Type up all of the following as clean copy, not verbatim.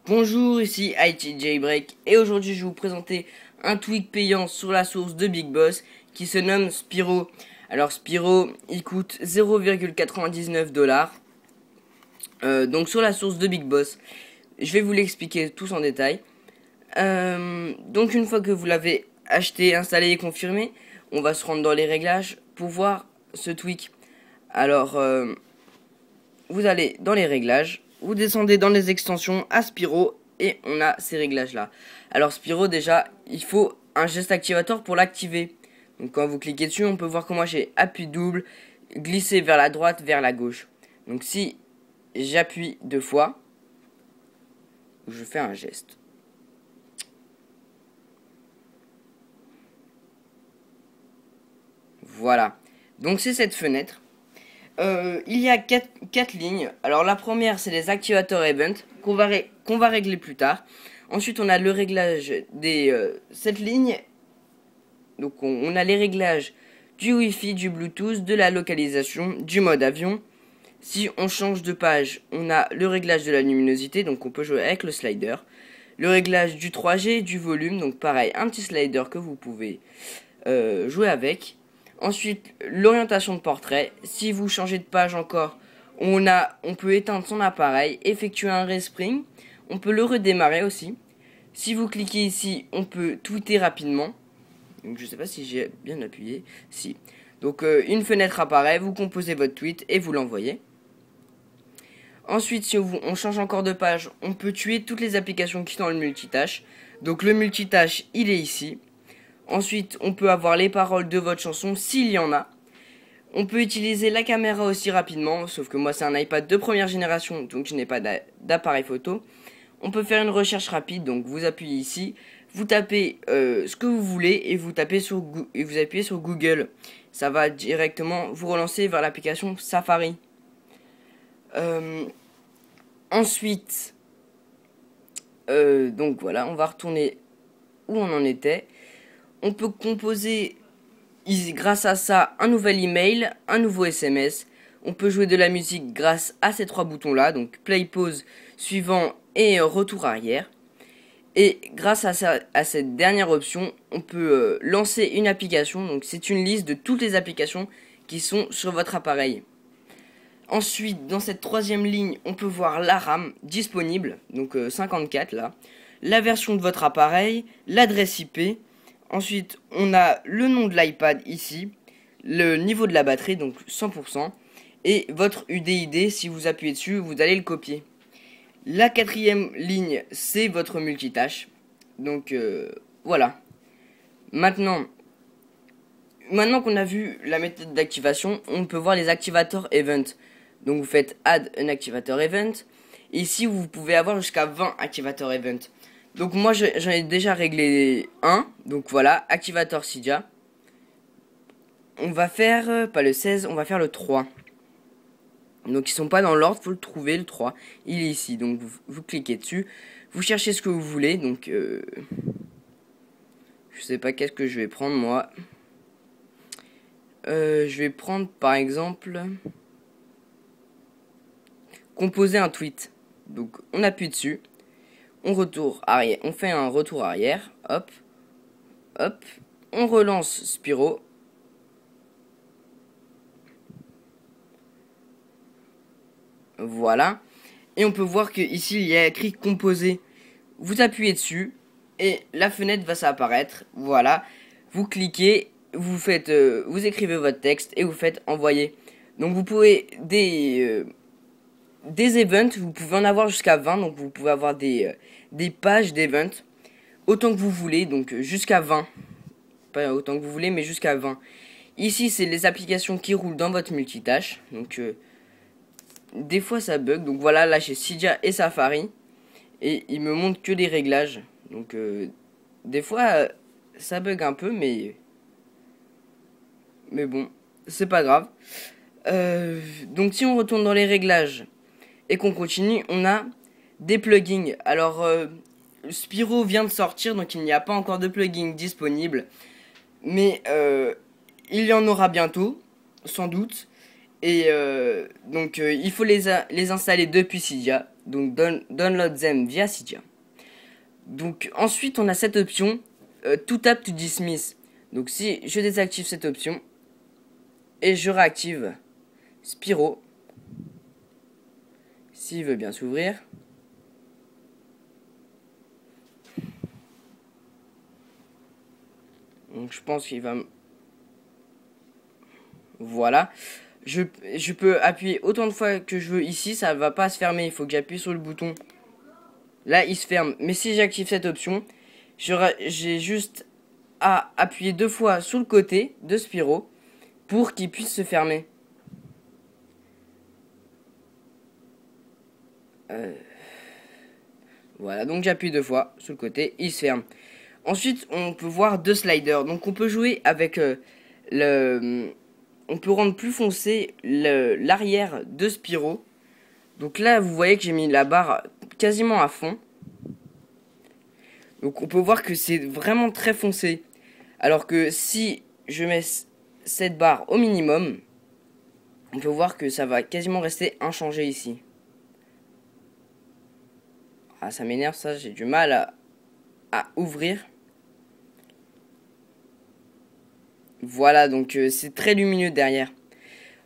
Bonjour, ici IT Jailbreak et aujourd'hui je vais vous présenter un tweak payant sur la source de Big Boss qui se nomme Spiro. Alors Spiro, il coûte 0,99 $. Donc sur la source de Big Boss, je vais vous l'expliquer tous en détail. Donc une fois que vous l'avez acheté, installé et confirmé, on va se rendre dans les réglages pour voir ce tweak. Alors vous allez dans les réglages, vous descendez dans les extensions à Spiro et on a ces réglages là. Alors Spiro, déjà il faut un geste activator pour l'activer. Donc quand vous cliquez dessus, on peut voir que moi j'ai appui double, glisser vers la droite, vers la gauche. Donc si j'appuie 2 fois, je fais un geste. Voilà. Donc c'est cette fenêtre. Il y a 4 lignes. Alors la première c'est les activators event qu'on va régler plus tard. Ensuite on a le réglage des 7 lignes. Donc on a les réglages du Wi-Fi, du Bluetooth, de la localisation, du mode avion. Si on change de page, on a le réglage de la luminosité, donc on peut jouer avec le slider. Le réglage du 3G, du volume, donc pareil, un petit slider que vous pouvez jouer avec. Ensuite, l'orientation de portrait. Si vous changez de page encore, on peut éteindre son appareil, effectuer un respring. On peut le redémarrer aussi. Si vous cliquez ici, on peut tweeter rapidement. Donc je sais pas si j'ai bien appuyé. Si. Donc une fenêtre apparaît, vous composez votre tweet et vous l'envoyez. Ensuite, si on change encore de page, on peut tuer toutes les applications qui sont dans le multitâche. Donc le multitâche, il est ici. Ensuite, on peut avoir les paroles de votre chanson s'il y en a. On peut utiliser la caméra aussi rapidement, sauf que moi c'est un iPad de première génération, donc je n'ai pas d'appareil photo. On peut faire une recherche rapide, donc vous appuyez ici, vous tapez ce que vous voulez et vous appuyez sur Google. Ça va directement vous relancer vers l'application Safari. Ensuite, donc voilà, on va retourner où on en était. On peut composer grâce à ça un nouvel email, un nouveau SMS. On peut jouer de la musique grâce à ces 3 boutons là, donc play, pause, suivant et retour arrière. Et grâce à cette dernière option, on peut lancer une application. Donc c'est une liste de toutes les applications qui sont sur votre appareil. Ensuite, dans cette 3e ligne, on peut voir la RAM disponible, donc 54 là, la version de votre appareil, l'adresse IP. Ensuite, on a le nom de l'iPad ici, le niveau de la batterie, donc 100%, et votre UDID, si vous appuyez dessus, vous allez le copier. La 4e ligne, c'est votre multitâche. Donc, voilà. Maintenant qu'on a vu la méthode d'activation, on peut voir les activators event. Donc, vous faites add un activator event. Ici, vous pouvez avoir jusqu'à 20 activator event. Donc moi j'en ai déjà réglé un. Donc voilà, activator Cydia. On va faire, pas le 16, on va faire le 3. Donc ils sont pas dans l'ordre, faut le trouver, le 3. Il est ici, donc vous cliquez dessus. Vous cherchez ce que vous voulez, donc je sais pas qu'est-ce que je vais prendre moi. Je vais prendre par exemple composer un tweet. Donc on appuie dessus. On fait un retour arrière, hop, hop, on relance Spiro. Voilà. Et on peut voir que ici il y a écrit composer. Vous appuyez dessus et la fenêtre va s'apparaître. Voilà. Vous cliquez, vous écrivez votre texte et vous faites envoyer. Donc vous pouvez des events, vous pouvez en avoir jusqu'à 20, donc vous pouvez avoir des pages d'events, autant que vous voulez, donc jusqu'à 20. Pas autant que vous voulez, mais jusqu'à 20. Ici, c'est les applications qui roulent dans votre multitâche, donc des fois ça bug, donc voilà, là j'ai Cydia et Safari, et il me montre que les réglages, donc des fois ça bug un peu, mais bon, c'est pas grave. Donc si on retourne dans les réglages, et qu'on continue, on a des plugins. Alors, Spiro vient de sortir, donc il n'y a pas encore de plugin disponible. Mais il y en aura bientôt, sans doute. Et donc il faut les installer depuis Cydia. Donc download them via Cydia. Donc ensuite on a cette option to tap to dismiss. Donc si je désactive cette option et je réactive Spiro, s'il veut bien s'ouvrir. Donc je pense qu'il va... Voilà. Je peux appuyer autant de fois que je veux ici, ça va pas se fermer. Il faut que j'appuie sur le bouton. Là, il se ferme. Mais si j'active cette option, j'ai juste à appuyer 2 fois sur le côté de Spiro pour qu'il puisse se fermer. Voilà, donc j'appuie 2 fois sur le côté, il se ferme. Ensuite, on peut voir 2 sliders. Donc on peut jouer avec on peut rendre plus foncé l'arrière de Spiro. Donc là, vous voyez que j'ai mis la barre quasiment à fond. Donc on peut voir que c'est vraiment très foncé. Alors que si je mets cette barre au minimum, on peut voir que ça va quasiment rester inchangé ici. Ah, ça m'énerve ça, j'ai du mal à ouvrir. Voilà, donc c'est très lumineux derrière.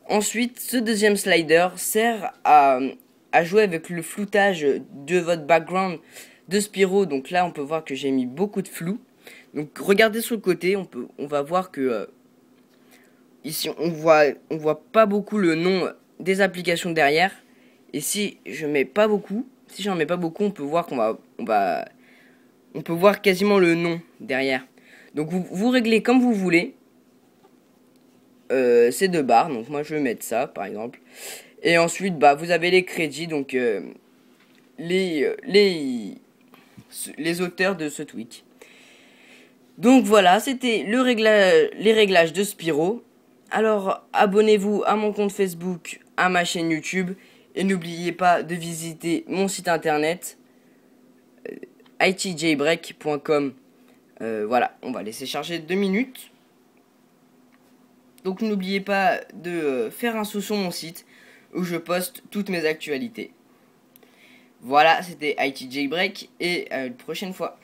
Ensuite, ce deuxième slider sert à jouer avec le floutage de votre background de Spiro. Donc là, on peut voir que j'ai mis beaucoup de flou. Donc regardez sur le côté, on va voir que ici on voit pas beaucoup le nom des applications derrière. Et si je mets pas beaucoup, si j'en mets pas beaucoup, on peut voir on peut voir quasiment le nom derrière. Donc vous réglez comme vous voulez. Ces 2 barres, donc moi je vais mettre ça par exemple. Et ensuite bah vous avez les crédits, donc les auteurs de ce tweet. Donc voilà, c'était les réglages de Spiro. Alors abonnez-vous à mon compte Facebook, à ma chaîne YouTube, et n'oubliez pas de visiter mon site internet itjbreak.com. Voilà, on va laisser charger 2 minutes. Donc n'oubliez pas de faire un saut sur mon site où je poste toutes mes actualités. Voilà, c'était IT Jailbreak et à une prochaine fois.